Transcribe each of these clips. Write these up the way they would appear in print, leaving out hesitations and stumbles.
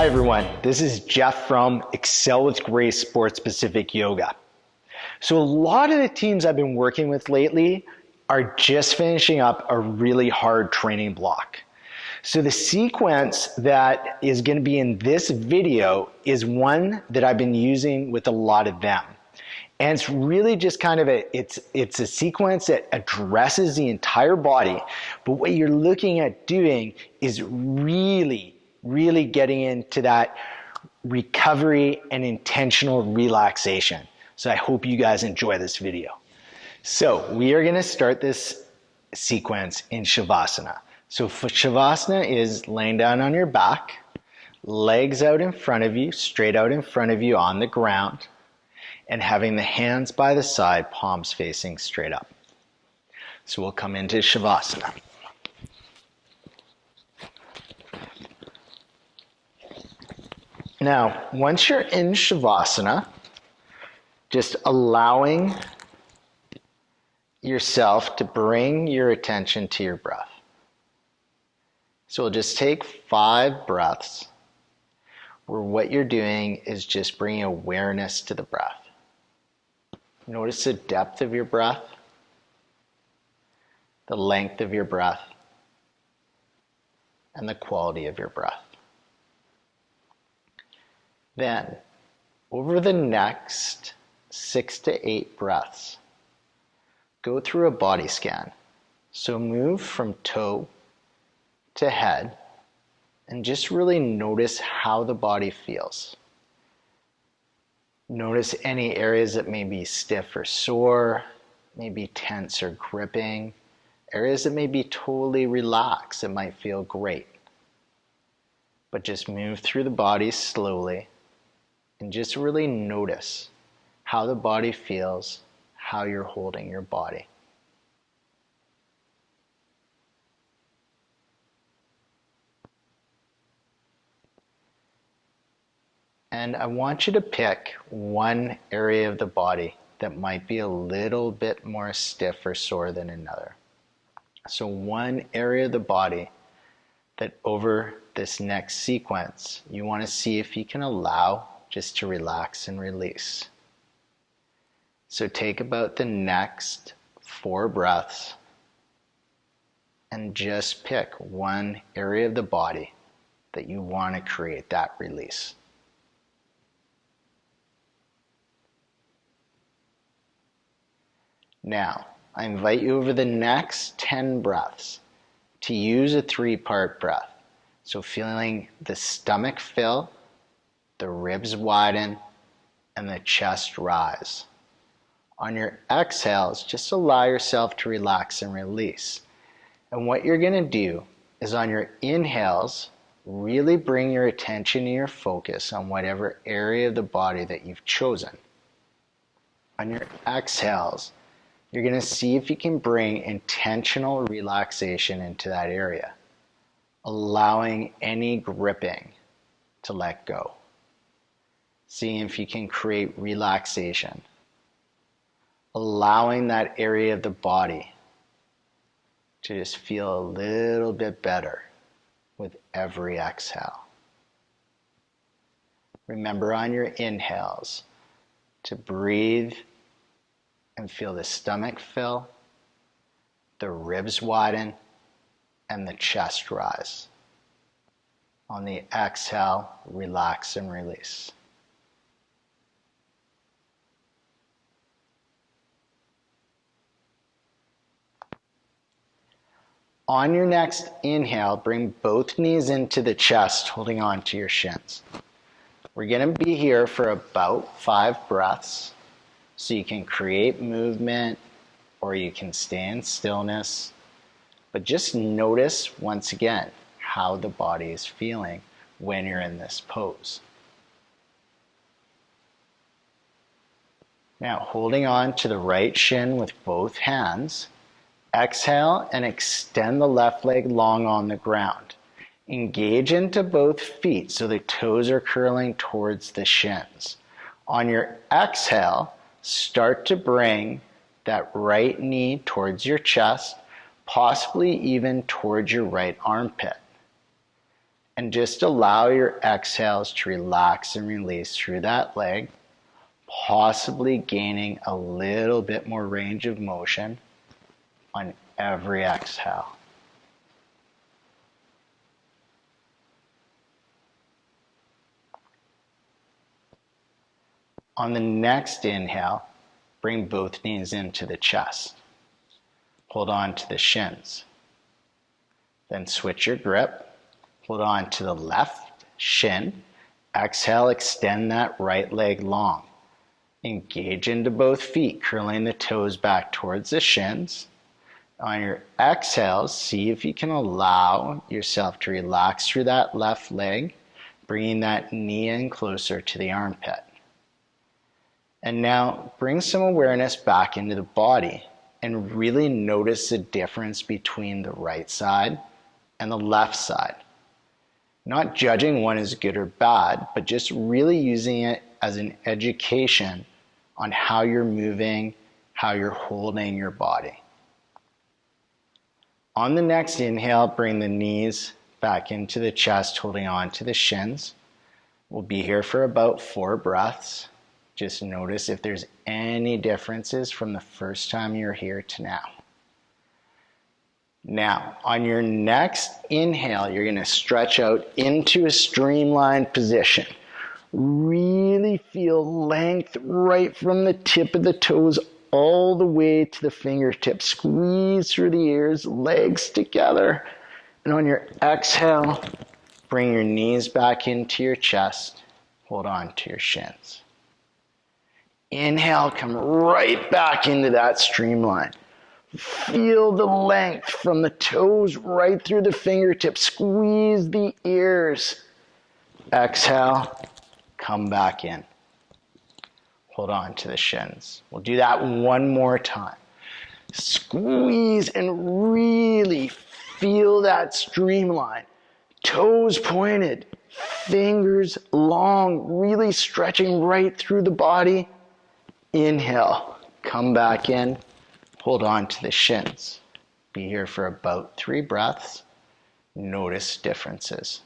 Hi everyone, this is Jeff from Excel with Grace Sport Specific Yoga. So a lot of the teams I've been working with lately are just finishing up a really hard training block. So the sequence that is going to be in this video is one that I've been using with a lot of them. And it's really just kind of it's a sequence that addresses the entire body, but what you're looking at doing is really getting into that recovery and intentional relaxation. So I hope you guys enjoy this video. So we are going to start this sequence in Shavasana. So Shavasana is laying down on your back, legs out in front of you, straight out in front of you on the ground, and having the hands by the side, palms facing straight up. So we'll come into Shavasana. Now, once you're in Shavasana, just allowing yourself to bring your attention to your breath. So we'll just take 5 breaths where what you're doing is just bringing awareness to the breath. Notice the depth of your breath, the length of your breath, and the quality of your breath. Then, over the next 6 to 8 breaths, go through a body scan. So move from toe to head and just really notice how the body feels. Notice any areas that may be stiff or sore, maybe tense or gripping, areas that may be totally relaxed that might feel great. But just move through the body slowly and just really notice how the body feels, how you're holding your body. And I want you to pick one area of the body that might be a little bit more stiff or sore than another. So one area of the body that over this next sequence, you want to see if you can allow just to relax and release. So take about the next 4 breaths and just pick one area of the body that you want to create that release. Now, I invite you over the next 10 breaths to use a 3-part breath. So feeling the stomach fill, the ribs widen, and the chest rise. On your exhales, just allow yourself to relax and release. And what you're going to do is on your inhales, really bring your attention and your focus on whatever area of the body that you've chosen. On your exhales, you're going to see if you can bring intentional relaxation into that area, allowing any gripping to let go. Seeing if you can create relaxation, allowing that area of the body to just feel a little bit better with every exhale. Remember on your inhales to breathe and feel the stomach fill, the ribs widen, and the chest rise. On the exhale, relax and release. On your next inhale, bring both knees into the chest, holding on to your shins. We're going to be here for about 5 breaths. So you can create movement or you can stay in stillness, but just notice once again how the body is feeling when you're in this pose. Now, holding on to the right shin with both hands, exhale and extend the left leg long on the ground. Engage into both feet so the toes are curling towards the shins. On your exhale, start to bring that right knee towards your chest, possibly even towards your right armpit. And just allow your exhales to relax and release through that leg, possibly gaining a little bit more range of motion on every exhale. On the next inhale, bring both knees into the chest. Hold on to the shins. Then switch your grip. Hold on to the left shin. Exhale, extend that right leg long. Engage into both feet, curling the toes back towards the shins. On your exhales, see if you can allow yourself to relax through that left leg, bringing that knee in closer to the armpit. And now bring some awareness back into the body and really notice the difference between the right side and the left side. Not judging one as good or bad, but just really using it as an education on how you're moving, how you're holding your body. On the next inhale, bring the knees back into the chest, holding on to the shins. We'll be here for about 4 breaths. Just notice if there's any differences from the first time you're here to now. Now, on your next inhale, you're going to stretch out into a streamlined position. Really feel length right from the tip of the toes all the way to the fingertips. Squeeze through the ears, legs together. And on your exhale, bring your knees back into your chest. Hold on to your shins. Inhale, come right back into that streamline. Feel the length from the toes right through the fingertips. Squeeze the ears. Exhale, come back in. Hold on to the shins. We'll do that one more time. Squeeze and really feel that streamline. Toes pointed, fingers long, really stretching right through the body. Inhale, come back in. Hold on to the shins. Be here for about 3 breaths. Notice differences.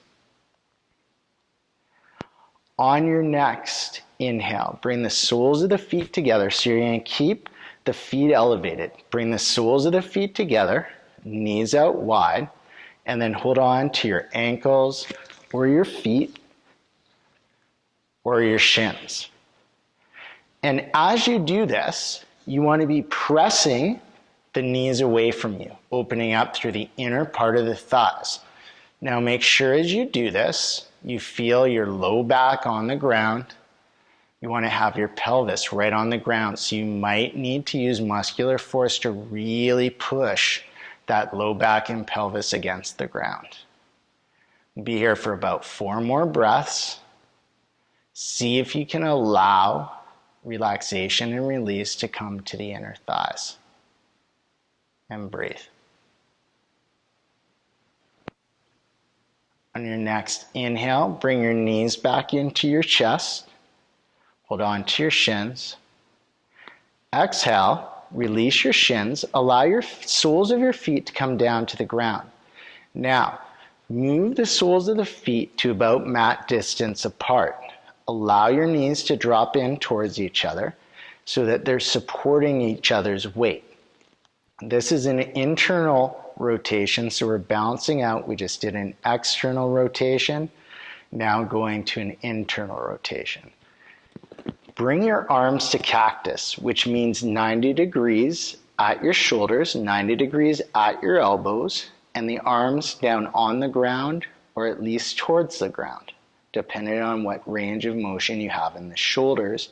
On your next inhale, bring the soles of the feet together. So you're going to keep the feet elevated. Bring the soles of the feet together, knees out wide, and then hold on to your ankles or your feet or your shins. And as you do this, you want to be pressing the knees away from you, opening up through the inner part of the thighs. Now make sure as you do this, you feel your low back on the ground. You want to have your pelvis right on the ground, so you might need to use muscular force to really push that low back and pelvis against the ground. Be here for about 4 more breaths. See if you can allow relaxation and release to come to the inner thighs. And breathe. On your next inhale, bring your knees back into your chest. Hold on to your shins. Exhale, release your shins. Allow your soles of your feet to come down to the ground. Now, move the soles of the feet to about mat distance apart. Allow your knees to drop in towards each other so that they're supporting each other's weight. This is an internal rotation, so we're balancing out. We just did an external rotation, now going to an internal rotation. Bring your arms to cactus, which means 90 degrees at your shoulders, 90 degrees at your elbows, and the arms down on the ground or at least towards the ground, depending on what range of motion you have in the shoulders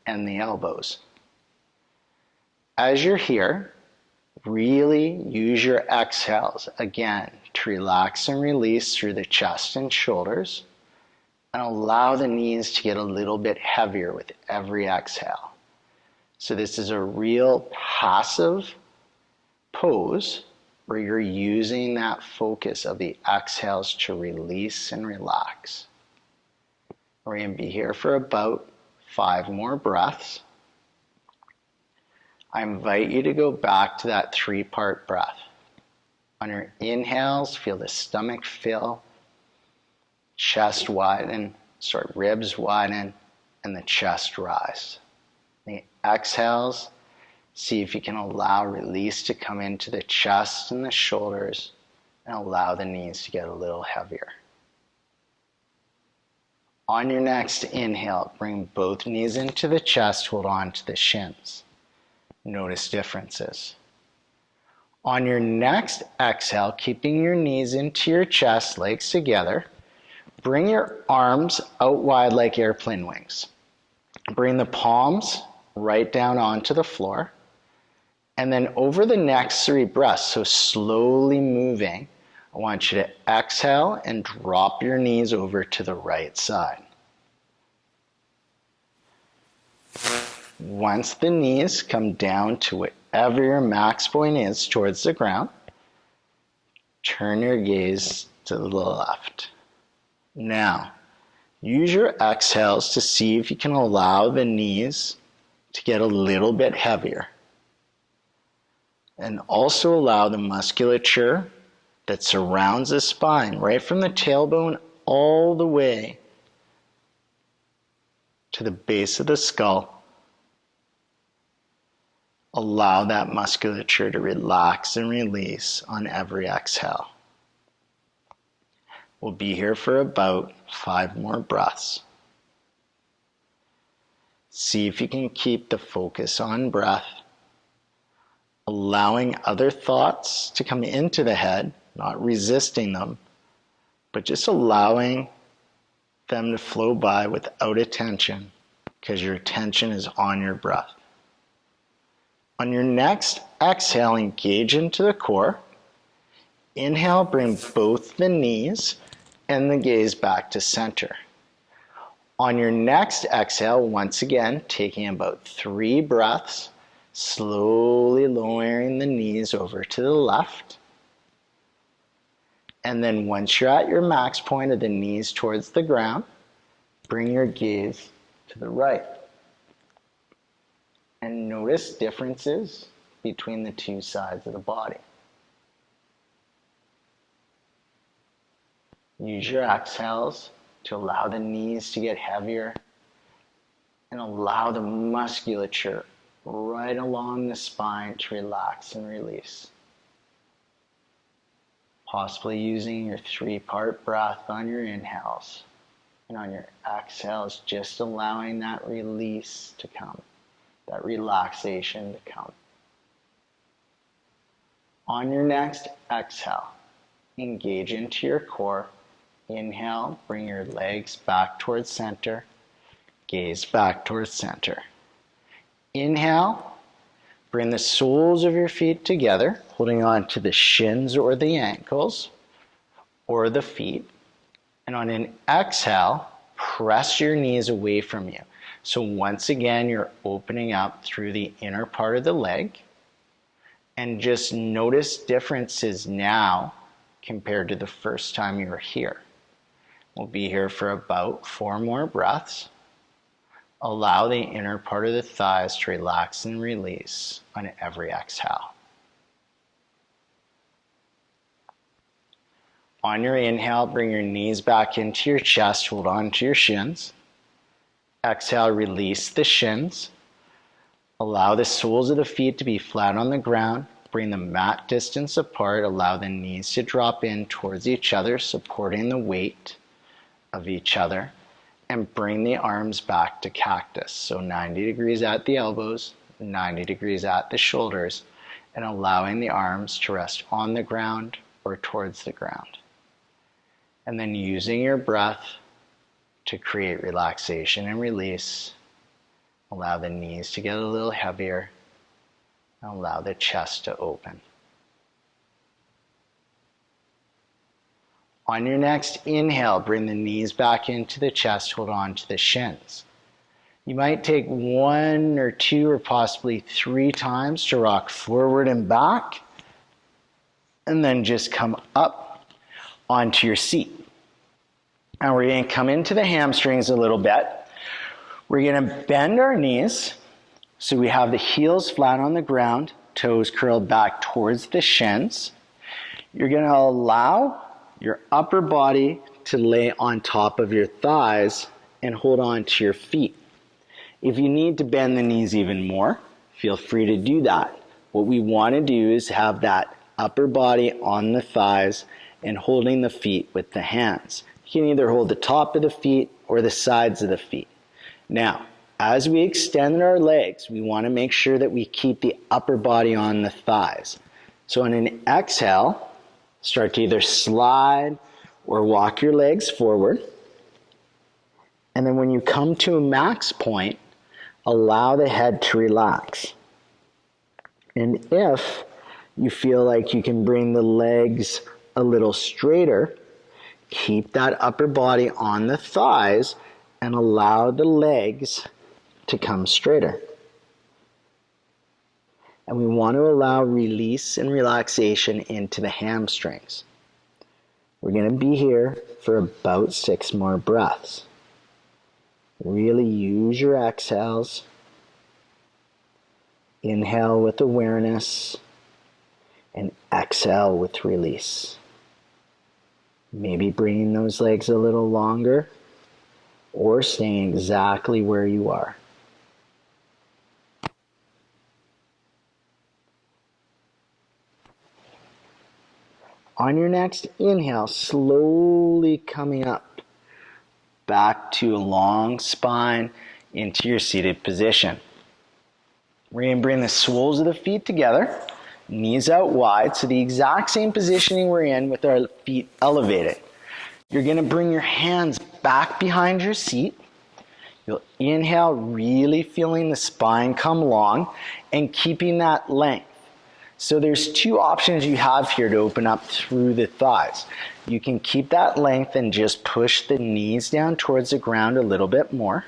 and the elbows. As you're here, really use your exhales again to relax and release through the chest and shoulders, and allow the knees to get a little bit heavier with every exhale. So this is a real passive pose where you're using that focus of the exhales to release and relax. We're going to be here for about 5 more breaths. I invite you to go back to that 3-part breath. On your inhales, feel the stomach fill. chest widen, ribs widen, and the chest rise. The exhales, see if you can allow release to come into the chest and the shoulders, and allow the knees to get a little heavier. On your next inhale, bring both knees into the chest, hold on to the shins. Notice differences. On your next exhale, keeping your knees into your chest, legs together, bring your arms out wide like airplane wings. Bring the palms right down onto the floor. And then over the next 3 breaths, so slowly moving, I want you to exhale and drop your knees over to the right side. Once the knees come down to whatever your max point is towards the ground, turn your gaze to the left. Now, use your exhales to see if you can allow the knees to get a little bit heavier. And also allow the musculature that surrounds the spine, right from the tailbone all the way to the base of the skull. Allow that musculature to relax and release on every exhale. We'll be here for about 5 more breaths. See if you can keep the focus on breath, allowing other thoughts to come into the head, not resisting them, but just allowing them to flow by without attention, because your attention is on your breath. On your next exhale, engage into the core. Inhale, bring both the knees and the gaze back to center. On your next exhale, once again, taking about 3 breaths, slowly lowering the knees over to the left. And then once you're at your max point of the knees towards the ground, bring your gaze to the right. And notice differences between the 2 sides of the body. Use your exhales to allow the knees to get heavier and allow the musculature right along the spine to relax and release. Possibly using your 3-part breath on your inhales, and on your exhales, just allowing that release to come, that relaxation to come. On your next exhale, engage into your core. Inhale, bring your legs back towards center, gaze back towards center. Inhale, bring the soles of your feet together, holding on to the shins or the ankles or the feet. And on an exhale, press your knees away from you. So once again, you're opening up through the inner part of the leg. And just notice differences now compared to the first time you were here. We'll be here for about 4 more breaths. Allow the inner part of the thighs to relax and release on every exhale. On your inhale, bring your knees back into your chest, hold on to your shins. Exhale, release the shins. Allow the soles of the feet to be flat on the ground. Bring them mat distance apart. Allow the knees to drop in towards each other, supporting the weight of each other. And bring the arms back to cactus. So 90 degrees at the elbows, 90 degrees at the shoulders, and allowing the arms to rest on the ground or towards the ground. And then using your breath to create relaxation and release. Allow the knees to get a little heavier. And allow the chest to open. On your next inhale, bring the knees back into the chest, hold on to the shins. You might take 1 or 2 or possibly 3 times to rock forward and back, and then just come up onto your seat. Now we're going to come into the hamstrings a little bit. We're going to bend our knees so we have the heels flat on the ground, toes curled back towards the shins. You're going to allow your upper body to lay on top of your thighs and hold on to your feet. If you need to bend the knees even more, feel free to do that. What we want to do is have that upper body on the thighs and holding the feet with the hands. You can either hold the top of the feet or the sides of the feet. Now, as we extend our legs, we want to make sure that we keep the upper body on the thighs. So on an exhale, start to either slide or walk your legs forward. And then when you come to a max point, allow the head to relax. And if you feel like you can bring the legs a little straighter, keep that upper body on the thighs and allow the legs to come straighter. And we want to allow release and relaxation into the hamstrings. We're going to be here for about 6 more breaths. Really use your exhales. Inhale with awareness and exhale with release. Maybe bringing those legs a little longer or staying exactly where you are. On your next inhale, slowly coming up back to a long spine into your seated position. We're going to bring the soles of the feet together, knees out wide, so the exact same positioning we're in with our feet elevated. You're going to bring your hands back behind your seat. You'll inhale, really feeling the spine come long and keeping that length. So there's 2 options you have here to open up through the thighs. You can keep that length and just push the knees down towards the ground a little bit more.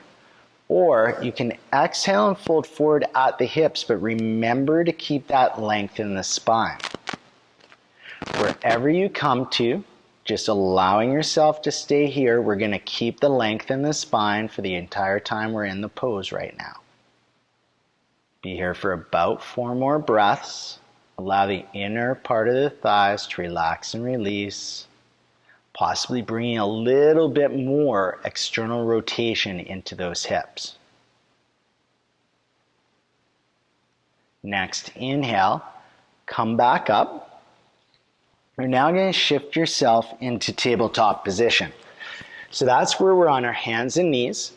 Or you can exhale and fold forward at the hips, but remember to keep that length in the spine. Wherever you come to, just allowing yourself to stay here, we're going to keep the length in the spine for the entire time we're in the pose right now. Be here for about 4 more breaths. Allow the inner part of the thighs to relax and release, possibly bringing a little bit more external rotation into those hips. Next, inhale, come back up. You're now going to shift yourself into tabletop position. So that's where we're on our hands and knees.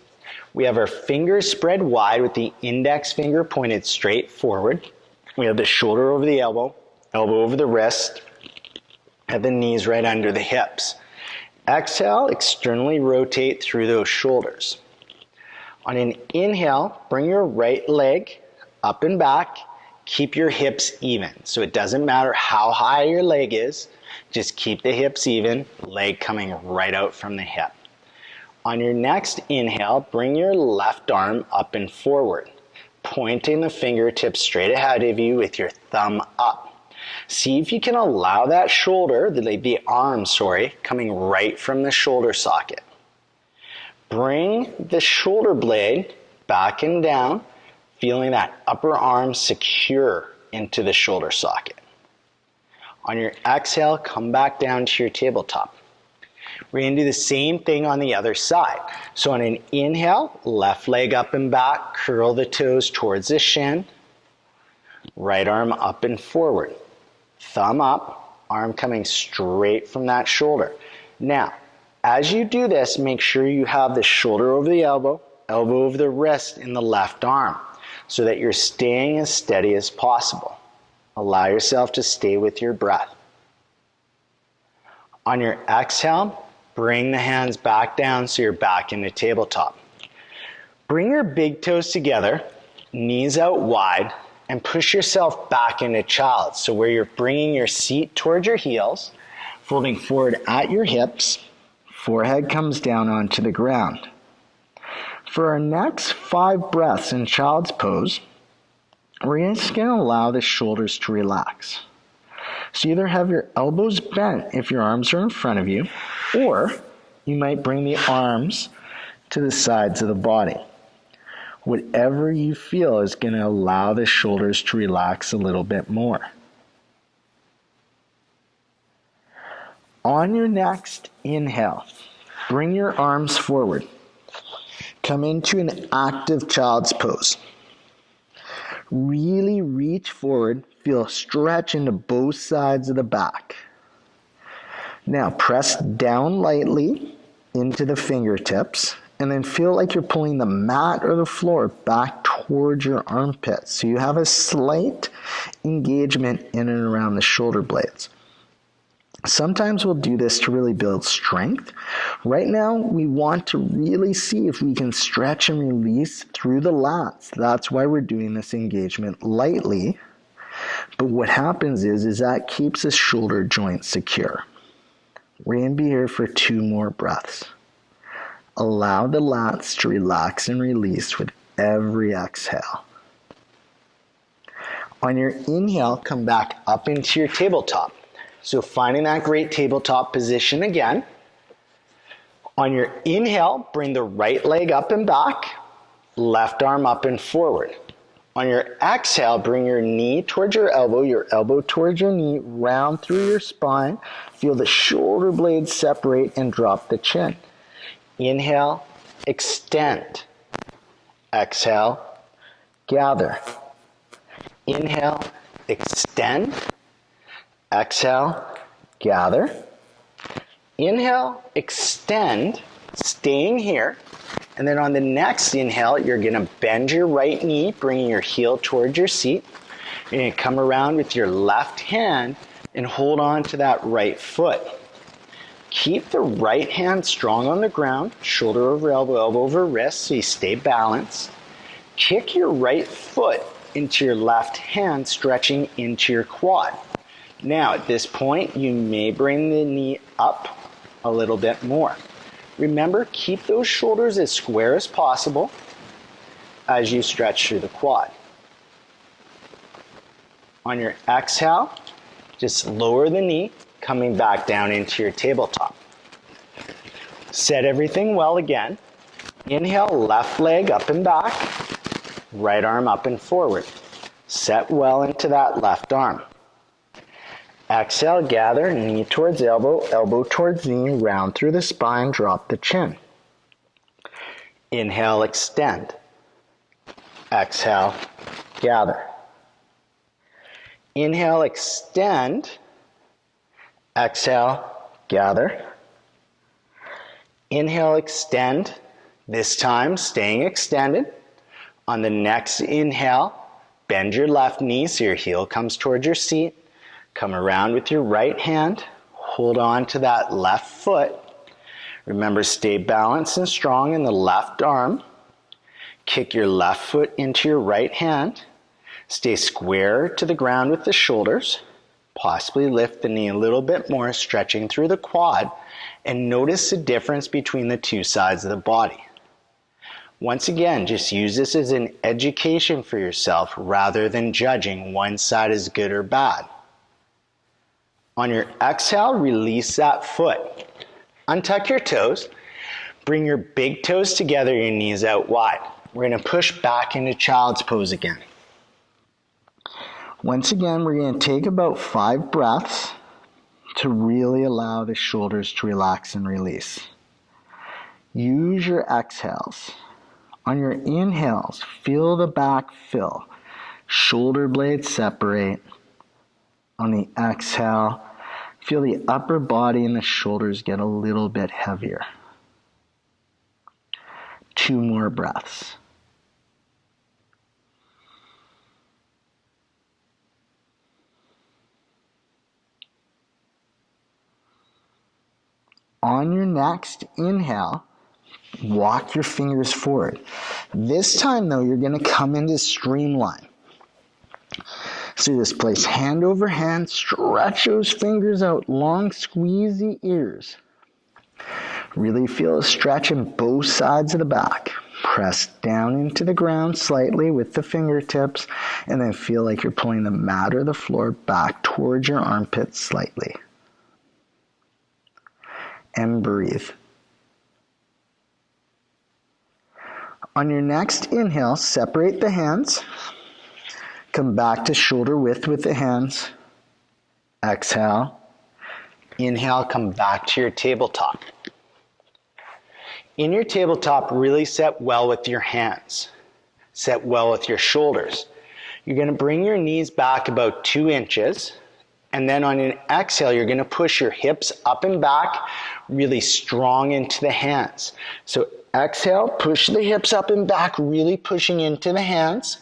We have our fingers spread wide with the index finger pointed straight forward. We have the shoulder over the elbow, elbow over the wrist, and the knees right under the hips. Exhale, externally rotate through those shoulders. On an inhale, bring your right leg up and back. Keep your hips even. So it doesn't matter how high your leg is, just keep the hips even, leg coming right out from the hip. On your next inhale, bring your left arm up and forward, pointing the fingertips straight ahead of you with your thumb up. See if you can allow that shoulder, the arm, coming right from the shoulder socket. Bring the shoulder blade back and down, feeling that upper arm secure into the shoulder socket. On your exhale, come back down to your tabletop. We're going to do the same thing on the other side. So on an inhale, left leg up and back, curl the toes towards the shin, right arm up and forward. Thumb up, arm coming straight from that shoulder. Now, as you do this, make sure you have the shoulder over the elbow, elbow over the wrist in the left arm, so that you're staying as steady as possible. Allow yourself to stay with your breath. On your exhale, bring the hands back down so you're back in the tabletop. Bring your big toes together, knees out wide, and push yourself back into child. So where you're bringing your seat towards your heels, folding forward at your hips, forehead comes down onto the ground. For our next 5 breaths in child's pose, we're just going to allow the shoulders to relax. So either have your elbows bent if your arms are in front of you, or you might bring the arms to the sides of the body. Whatever you feel is going to allow the shoulders to relax a little bit more. On your next inhale, Bring your arms forward. Come into an active child's pose. Really reach forward. Feel a stretch into both sides of the back. Now press down lightly into the fingertips and then feel like you're pulling the mat or the floor back towards your armpits. So you have a slight engagement in and around the shoulder blades. Sometimes we'll do this to really build strength. Right now, we want to really see if we can stretch and release through the lats. That's why we're doing this engagement lightly. But what happens is that keeps the shoulder joint secure. We're going to be here for 2 more breaths. Allow the lats to relax and release with every exhale. On your inhale, come back up into your tabletop. So finding that great tabletop position again. On your inhale, bring the right leg up and back, left arm up and forward. On your exhale, bring your knee towards your elbow towards your knee, round through your spine. Feel the shoulder blades separate and drop the chin. Inhale, extend. Exhale, gather. Inhale, extend. Exhale, gather. Inhale, extend, staying here. And then on the next inhale, you're going to bend your right knee, bringing your heel towards your seat. You're going to come around with your left hand and hold on to that right foot. Keep the right hand strong on the ground, shoulder over elbow, elbow over wrist, so you stay balanced. Kick your right foot into your left hand, stretching into your quad. Now, at this point, you may bring the knee up a little bit more. Remember, keep those shoulders as square as possible as you stretch through the quad. On your exhale, just lower the knee, coming back down into your tabletop. Set everything well again. Inhale, left leg up and back, right arm up and forward. Set well into that left arm. Exhale, gather, knee towards elbow, elbow towards knee, round through the spine, drop the chin. Inhale, extend. Exhale, gather. Inhale, extend. Exhale, gather. Inhale, extend. This time, staying extended. On the next inhale, bend your left knee so your heel comes towards your seat. Come around with your right hand. Hold on to that left foot. Remember, stay balanced and strong in the left arm. Kick your left foot into your right hand. Stay square to the ground with the shoulders. Possibly lift the knee a little bit more, stretching through the quad. And notice the difference between the 2 sides of the body. Once again, just use this as an education for yourself rather than judging one side as good or bad. On your exhale, release that foot. Untuck your toes. Bring your big toes together, your knees out wide. We're going to push back into child's pose again. Once again, we're going to take about 5 breaths to really allow the shoulders to relax and release. Use your exhales. On your inhales, feel the back fill. Shoulder blades separate. On the exhale, feel the upper body and the shoulders get a little bit heavier. 2 more breaths. On your next inhale, walk your fingers forward. This time, though, you're going to come into Streamline. So just place hand over hand, stretch those fingers out long, squeeze the ears. Really feel a stretch in both sides of the back. Press down into the ground slightly with the fingertips, and then feel like you're pulling the mat or the floor back towards your armpits slightly. And breathe. On your next inhale, separate the hands. Come back to shoulder width with the hands. Exhale. Inhale, come back to your tabletop. In your tabletop, really set well with your hands. Set well with your shoulders. You're going to bring your knees back about 2 inches. And then on an exhale, you're going to push your hips up and back, really strong into the hands. So exhale, push the hips up and back, really pushing into the hands.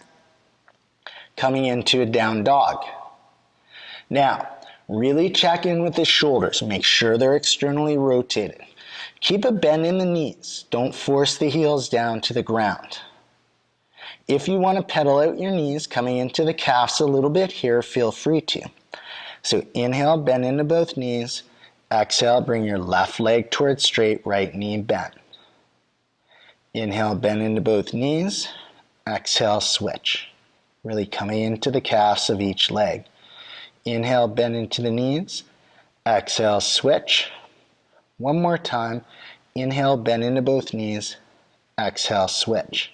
Coming into a down dog. Now, really check in with the shoulders. Make sure they're externally rotated. Keep a bend in the knees. Don't force the heels down to the ground. If you want to pedal out your knees, coming into the calves a little bit here, feel free to. So inhale, bend into both knees. Exhale, bring your left leg towards straight, right knee bend. Inhale, bend into both knees. Exhale, switch. Really coming into the calves of each leg. Inhale, bend into the knees. Exhale, switch. One more time. Inhale, bend into both knees. Exhale, switch.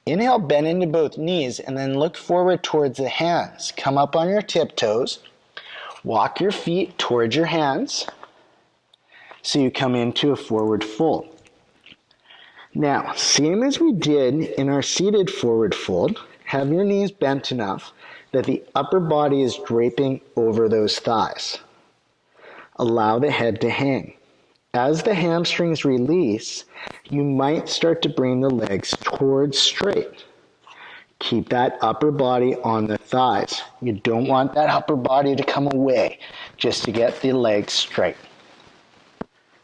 Inhale, bend into both knees, and then look forward towards the hands. Come up on your tiptoes. Walk your feet towards your hands so you come into a forward fold. Now, same as we did in our seated forward fold, have your knees bent enough that the upper body is draping over those thighs. Allow the head to hang. As the hamstrings release, you might start to bring the legs towards straight. Keep that upper body on the thighs. You don't want that upper body to come away, just to get the legs straight.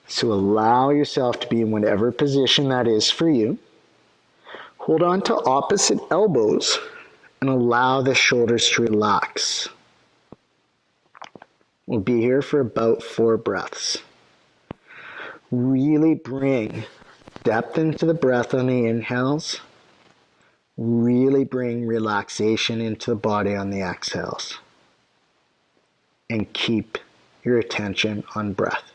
So allow yourself to be in whatever position that is for you. Hold on to opposite elbows and allow the shoulders to relax. We'll be here for about 4 breaths. Really bring depth into the breath on the inhales. Really bring relaxation into the body on the exhales. And keep your attention on breath.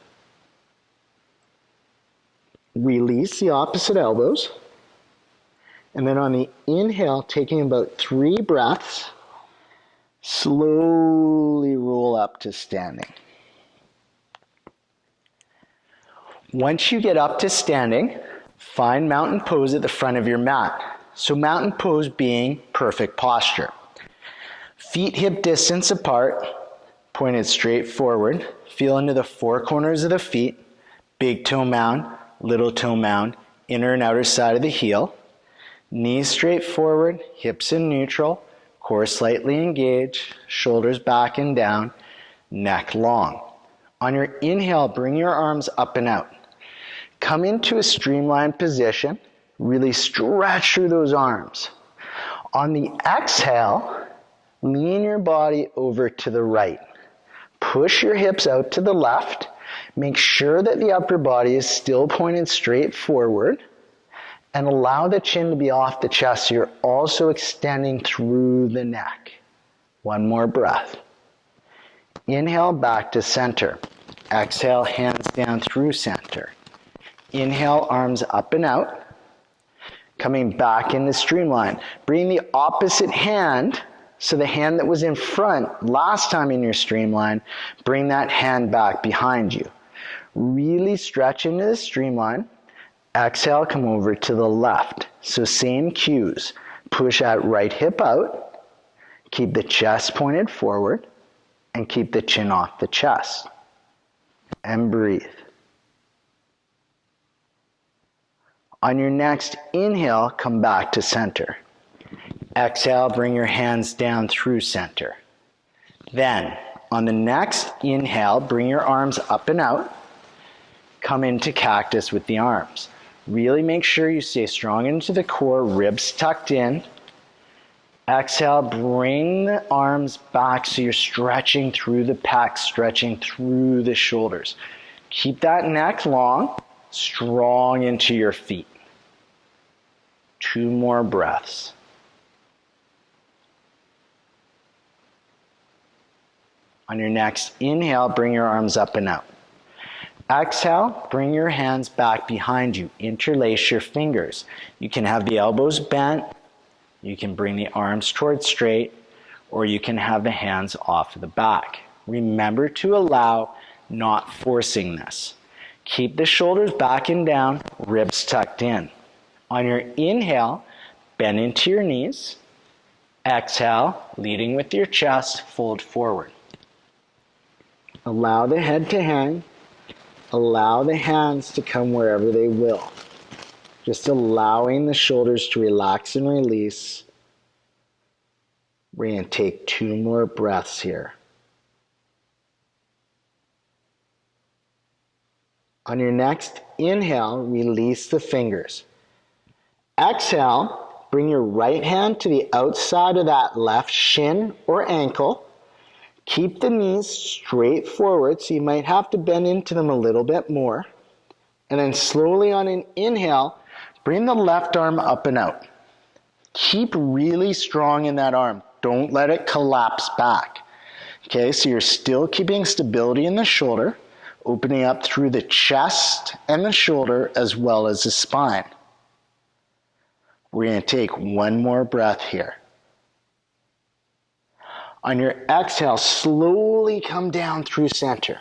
Release the opposite elbows. And then on the inhale, taking about 3 breaths, slowly roll up to standing. Once you get up to standing, find mountain pose at the front of your mat. So mountain pose being perfect posture. Feet hip distance apart, pointed straight forward. Feel into the 4 corners of the feet, big toe mound, little toe mound, inner and outer side of the heel. Knees straight forward, hips in neutral, core slightly engaged, shoulders back and down, neck long. On your inhale, bring your arms up and out. Come into a streamline position. Really stretch through those arms. On the exhale, lean your body over to the right. Push your hips out to the left. Make sure that the upper body is still pointed straight forward. And allow the chin to be off the chest so you're also extending through the neck. One more breath. Inhale back to center. Exhale, hands down through center. Inhale, arms up and out. Coming back into streamline. Bring the opposite hand, so the hand that was in front last time in your streamline, bring that hand back behind you. Really stretch into the streamline. Exhale, come over to the left. So same cues. Push that right hip out. Keep the chest pointed forward. And keep the chin off the chest. And breathe. On your next inhale, come back to center. Exhale, bring your hands down through center. Then, on the next inhale, bring your arms up and out. Come into cactus with the arms. Really make sure you stay strong into the core, ribs tucked in. Exhale, bring the arms back so you're stretching through the pecs, stretching through the shoulders. Keep that neck long, strong into your feet. 2 more breaths. On your next inhale, bring your arms up and out. Exhale, bring your hands back behind you. Interlace your fingers. You can have the elbows bent. You can bring the arms towards straight, or you can have the hands off the back. Remember to allow, not forcing this. Keep the shoulders back and down, ribs tucked in. On your inhale, bend into your knees. Exhale, leading with your chest, fold forward. Allow the head to hang. Allow the hands to come wherever they will. Just allowing the shoulders to relax and release. We're going to take 2 more breaths here. On your next inhale, release the fingers. Exhale, bring your right hand to the outside of that left shin or ankle. Keep the knees straight forward, so you might have to bend into them a little bit more. And then slowly on an inhale, bring the left arm up and out. Keep really strong in that arm. Don't let it collapse back. Okay, so you're still keeping stability in the shoulder, opening up through the chest and the shoulder as well as the spine. We're going to take 1 more breath here. On your exhale, slowly come down through center.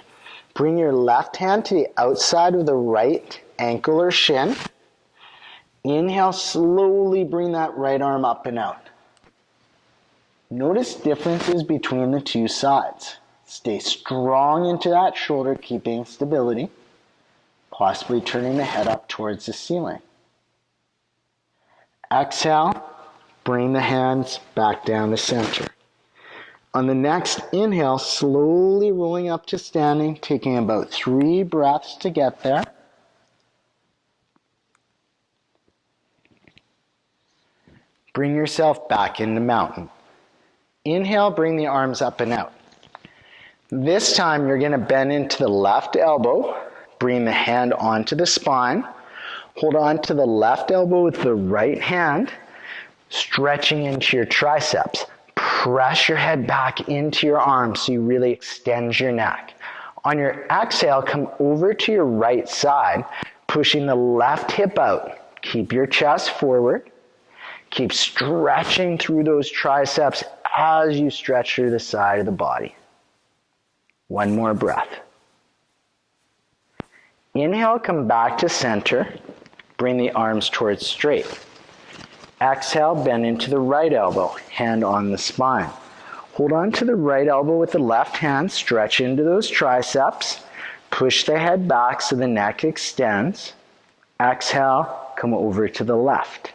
Bring your left hand to the outside of the right ankle or shin. Inhale, slowly bring that right arm up and out. Notice differences between the 2 sides. Stay strong into that shoulder, keeping stability, possibly turning the head up towards the ceiling. Exhale, bring the hands back down to center. On the next inhale, slowly rolling up to standing, taking about 3 breaths to get there. Bring yourself back into mountain. Inhale, bring the arms up and out. This time you're going to bend into the left elbow, bring the hand onto the spine, hold on to the left elbow with the right hand, stretching into your triceps. Press your head back into your arms so you really extend your neck. On your exhale, come over to your right side, pushing the left hip out. Keep your chest forward. Keep stretching through those triceps as you stretch through the side of the body. 1 more breath. Inhale, come back to center. Bring the arms towards straight. Exhale, bend into the right elbow, hand on the spine. Hold on to the right elbow with the left hand, stretch into those triceps. Push the head back so the neck extends. Exhale, come over to the left.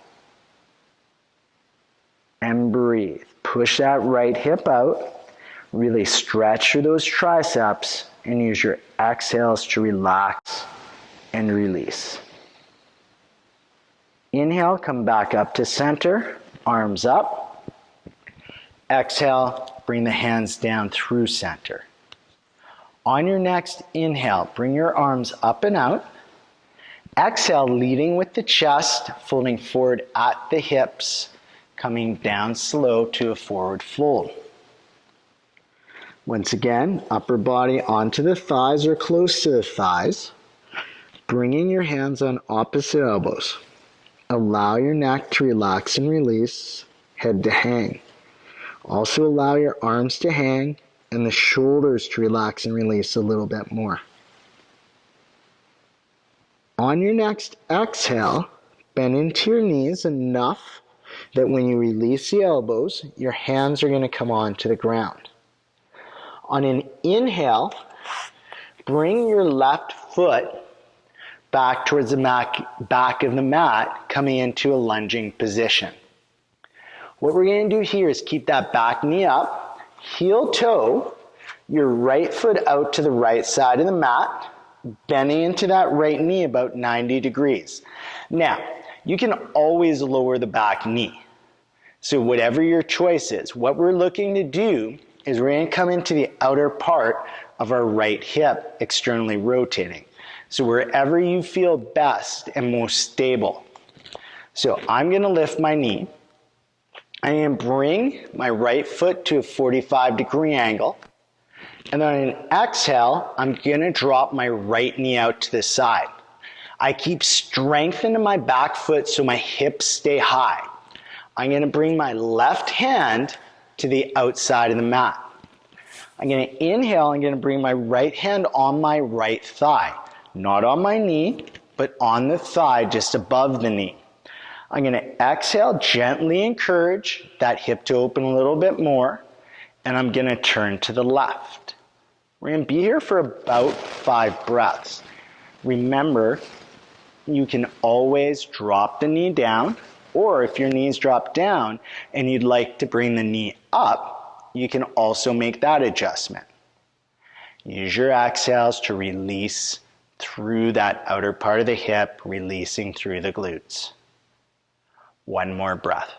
And breathe. Push that right hip out. Really stretch through those triceps and use your exhales to relax and release. Inhale, come back up to center, arms up. Exhale, bring the hands down through center. On your next inhale, bring your arms up and out. Exhale, leading with the chest, folding forward at the hips, coming down slow to a forward fold. Once again, upper body onto the thighs or close to the thighs. Bringing your hands on opposite elbows. Allow your neck to relax and release, head to hang. Also allow your arms to hang and the shoulders to relax and release a little bit more. On your next exhale, bend into your knees enough that when you release the elbows, your hands are going to come onto the ground. On an inhale, bring your left foot back towards the back of the mat, coming into a lunging position. What we're going to do here is keep that back knee up, heel toe, your right foot out to the right side of the mat, bending into that right knee about 90 degrees. Now, you can always lower the back knee. So whatever your choice is, what we're looking to do is we're going to come into the outer part of our right hip, externally rotating. So wherever you feel best and most stable. So I'm going to lift my knee. I'm going to bring my right foot to a 45-degree angle. And then on an exhale, I'm going to drop my right knee out to the side. I keep strength into my back foot so my hips stay high. I'm going to bring my left hand to the outside of the mat. I'm going to inhale. I'm going to bring my right hand on my right thigh. not on my knee, but on the thigh just above the knee. I'm going to exhale, gently encourage that hip to open a little bit more, and I'm going to turn to the left. We're going to be here for about 5 breaths. Remember, you can always drop the knee down, or if your knees drop down and you'd like to bring the knee up, you can also make that adjustment. Use your exhales to release through that outer part of the hip, releasing through the glutes. One more breath.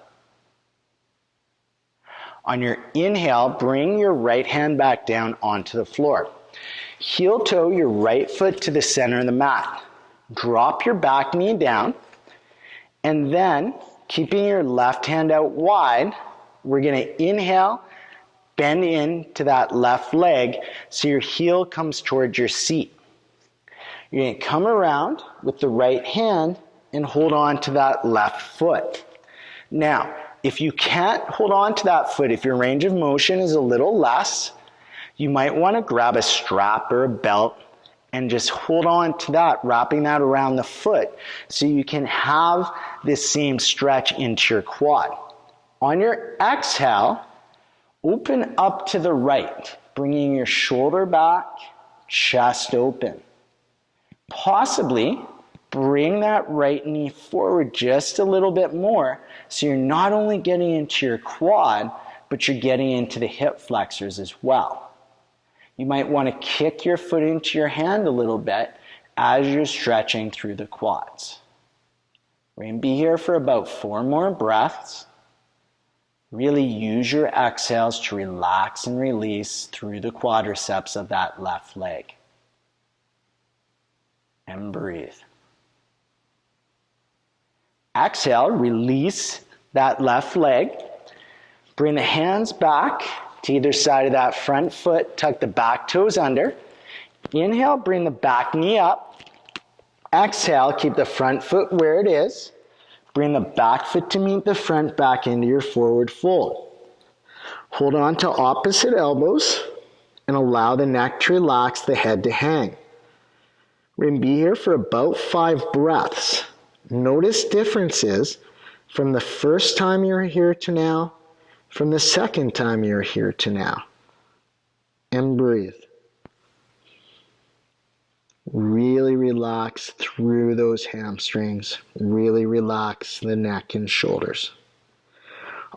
On your inhale, bring your right hand back down onto the floor. Heel toe your right foot to the center of the mat. Drop your back knee down, and then keeping your left hand out wide, we're going to inhale, bend into that left leg so your heel comes towards your seat. You're going to come around with the right hand and hold on to that left foot. Now, if you can't hold on to that foot, if your range of motion is a little less, you might want to grab a strap or a belt and just hold on to that, wrapping that around the foot so you can have this same stretch into your quad. On your exhale, open up to the right, bringing your shoulder back, chest open. Possibly bring that right knee forward just a little bit more so you're not only getting into your quad, but you're getting into the hip flexors as well. You might want to kick your foot into your hand a little bit as you're stretching through the quads. We're going to be here for about 4 more breaths. Really use your exhales to relax and release through the quadriceps of that left leg. And breathe. Exhale, release that left leg. Bring the hands back to either side of that front foot. Tuck the back toes under. Inhale, bring the back knee up. Exhale, keep the front foot where it is. Bring the back foot to meet the front back into your forward fold. Hold on to opposite elbows and allow the neck to relax, the head to hang. We're going to be here for about 5 breaths. Notice differences from the first time you're here to now, from the second time you're here to now. And breathe. Really relax through those hamstrings. Really relax the neck and shoulders.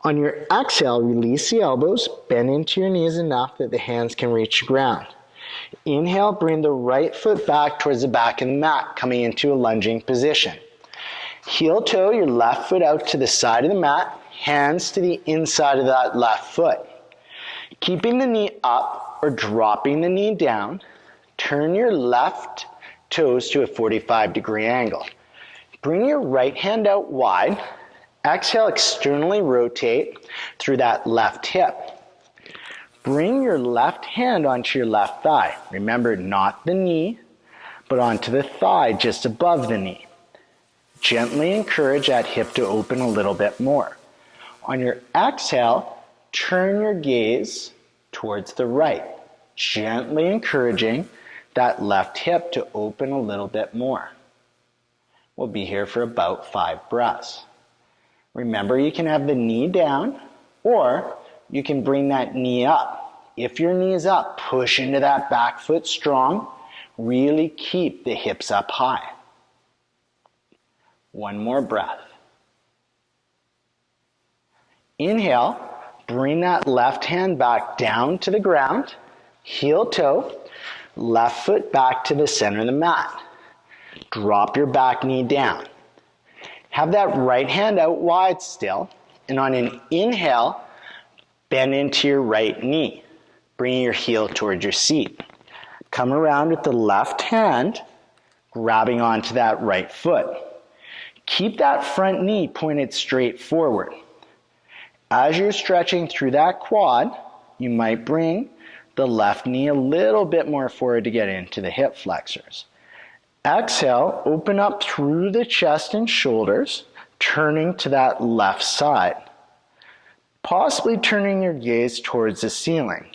On your exhale, release the elbows, bend into your knees enough that the hands can reach the ground. Inhale, bring the right foot back towards the back of the mat, coming into a lunging position. Heel toe your left foot out to the side of the mat, hands to the inside of that left foot. Keeping the knee up or dropping the knee down, turn your left toes to a 45-degree angle. Bring your right hand out wide. Exhale, externally rotate through that left hip. Bring your left hand onto your left thigh. Remember, not the knee, but onto the thigh just above the knee. Gently encourage that hip to open a little bit more. On your exhale, turn your gaze towards the right, gently encouraging that left hip to open a little bit more. We'll be here for about 5 breaths. Remember, you can have the knee down, or you can bring that knee up. If your knee is up, push into that back foot strong. Really keep the hips up high. 1 more breath. Inhale, bring that left hand back down to the ground. Heel toe, left foot back to the center of the mat. Drop your back knee down. Have that right hand out wide still, and on an inhale, bend into your right knee, bringing your heel towards your seat. Come around with the left hand, grabbing onto that right foot. Keep that front knee pointed straight forward. As you're stretching through that quad, you might bring the left knee a little bit more forward to get into the hip flexors. Exhale, open up through the chest and shoulders, turning to that left side. Possibly turning your gaze towards the ceiling.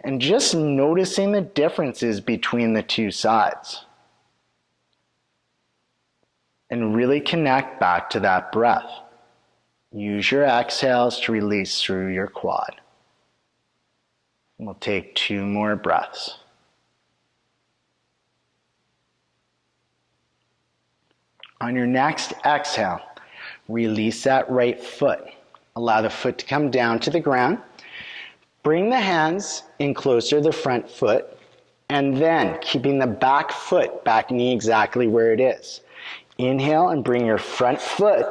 And just noticing the differences between the 2 sides. And really connect back to that breath. Use your exhales to release through your quad. We'll take 2 more breaths. On your next exhale, release that right foot. Allow the foot to come down to the ground. Bring the hands in closer to the front foot, and then keeping the back foot, back knee exactly where it is. Inhale and bring your front foot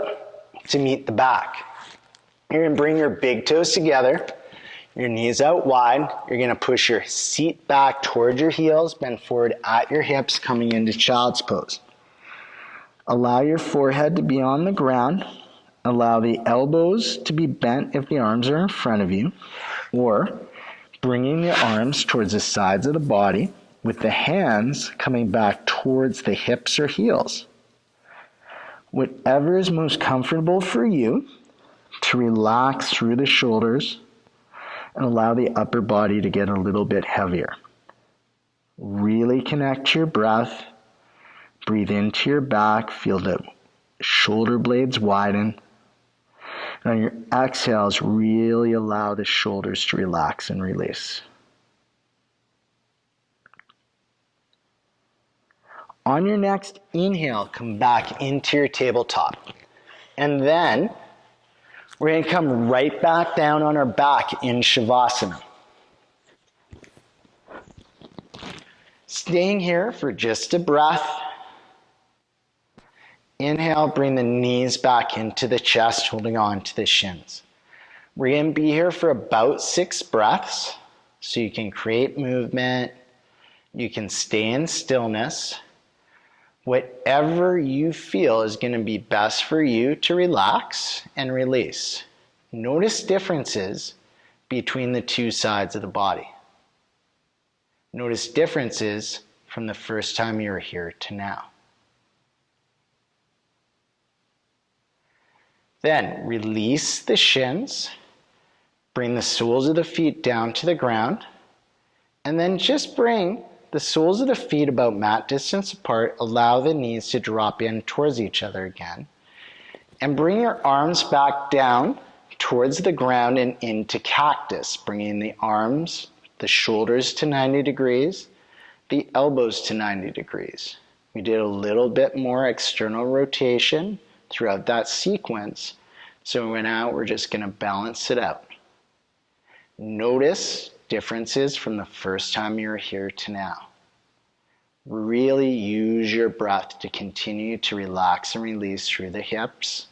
to meet the back. You're going to bring your big toes together, your knees out wide. You're going to push your seat back towards your heels, bend forward at your hips, coming into child's pose. Allow your forehead to be on the ground. Allow the elbows to be bent if the arms are in front of you, or bringing the arms towards the sides of the body with the hands coming back towards the hips or heels. Whatever is most comfortable for you, to relax through the shoulders and allow the upper body to get a little bit heavier. Really connect to your breath. Breathe into your back. Feel the shoulder blades widen. And on your exhales, really allow the shoulders to relax and release. On your next inhale, come back into your tabletop. And then we're going to come right back down on our back in Shavasana. Staying here for just a breath. Inhale, bring the knees back into the chest, holding on to the shins. We're going to be here for about 6 breaths, so you can create movement, you can stay in stillness. Whatever you feel is going to be best for you to relax and release. Notice differences between the 2 sides of the body. Notice differences from the first time you were here to now. Then release the shins, bring the soles of the feet down to the ground, and then just bring the soles of the feet about mat distance apart. Allow the knees to drop in towards each other again. And bring your arms back down towards the ground and into cactus, bringing the arms, the shoulders to 90 degrees, the elbows to 90 degrees. We did a little bit more external rotation throughout that sequence. So now we're just going to balance it out. Notice differences from the first time you were here to now. Really use your breath to continue to relax and release through the hips,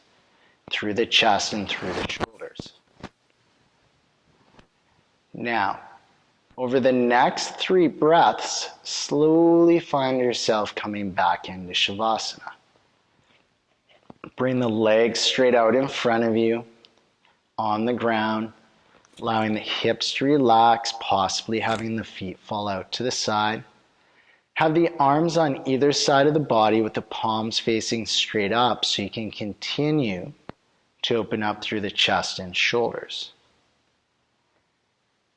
through the chest, and through the shoulders. Now, over the next 3 breaths, slowly find yourself coming back into Shavasana. Bring the legs straight out in front of you, on the ground, allowing the hips to relax, possibly having the feet fall out to the side. Have the arms on either side of the body with the palms facing straight up so you can continue to open up through the chest and shoulders.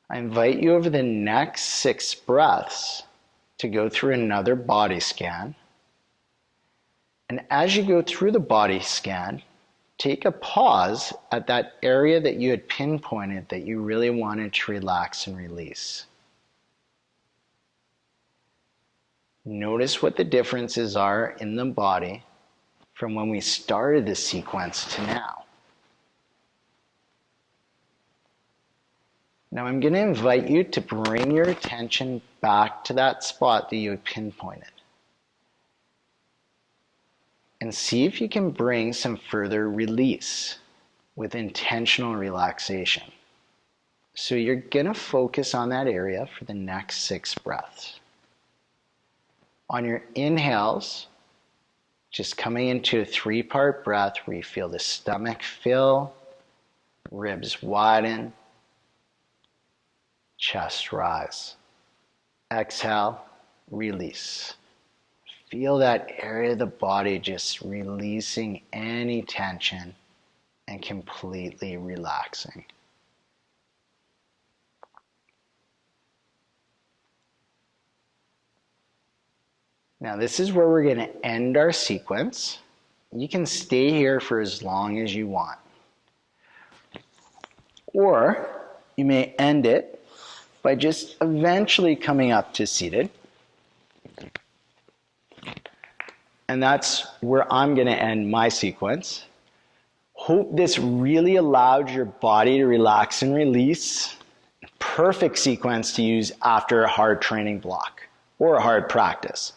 I invite you over the next 6 breaths to go through another body scan. And as you go through the body scan, take a pause at that area that you had pinpointed that you really wanted to relax and release. Notice what the differences are in the body from when we started the sequence to now. Now I'm going to invite you to bring your attention back to that spot that you had pinpointed. And see if you can bring some further release with intentional relaxation. So you're going to focus on that area for the next 6 breaths. On your inhales, just coming into a 3-part breath where you feel the stomach fill, ribs widen, chest rise. Exhale, release. Feel that area of the body just releasing any tension and completely relaxing. Now this is where we're going to end our sequence. You can stay here for as long as you want. Or you may end it by just eventually coming up to seated. And that's where I'm going to end my sequence. Hope this really allowed your body to relax and release. Perfect sequence to use after a hard training block or a hard practice.